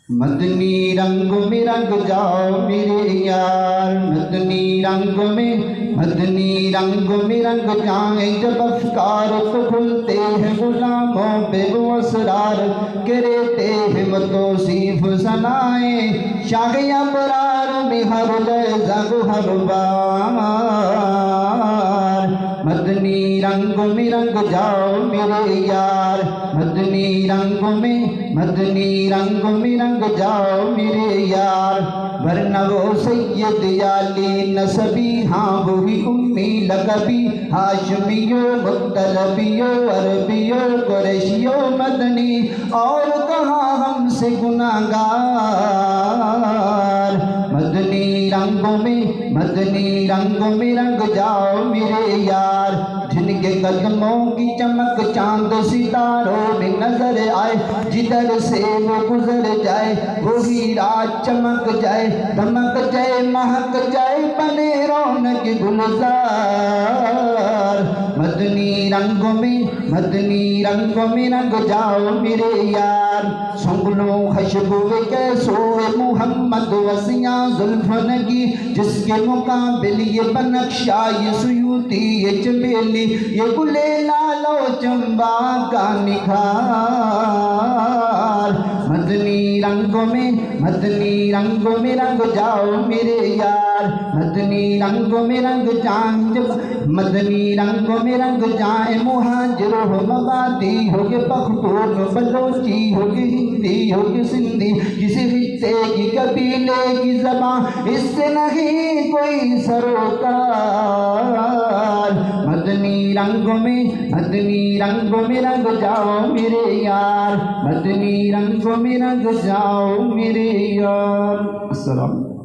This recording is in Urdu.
مدنی رنگ میں رنگ جاؤ میرے یار، مدنی رنگ میں رنگ جائیں جب افکار تو کھلتے ہیں غلاموں پہ وہ اسرار کہ رہتے ہیں توصیف ثنائیں شاہ ابرار میں ہر لحظہ ہر بار۔ مدنی رنگ میں رنگ جاؤ میرے یار، مدنی رنگ میں رنگ جاؤ میرے یار، ورنہ وہ سید علی نسبی، ہاں وہی امی لقبی، ہاشمیو مطلبیو عربیو قریشیو مدنی، اور کہاں ہم سے گناہگار۔ مدنی رنگ میں رنگ جاؤ میرے یار، جن کے قدموں کی چمک چاند ستاروں میں نظر آئے، جدھر سے وہ گزر جائے وہی رات چمک جائے، دمک جائے، مہک جائے، بنے رونق گلزار۔ مدنی رنگ میں رنگ جاؤ میرے یار، سنگلوں خوشبو کیسو محمد وسیاں زلفنگی، جس کے مقابل یہ بنقشہ، یہ سیوطی، یہ چمیلی، یہ گلے لالو چمبا کا نکھار۔ مدنی رنگ میں رنگ جاؤ میرے یار، مدنی رنگ میں رنگ جائیں مہاجر ہو مغادی ہو کہ پختون بلوچی ہو کہ ہندی ہو کہ سندھی، کسی خطے کی قبیلے کی زبان اس سے نہیں کوئی سروکار۔ مدنی رنگ میں رنگ جاؤ میرے یار، مدنی رنگ میں رنگ جاؤ میرے یار۔ السلام۔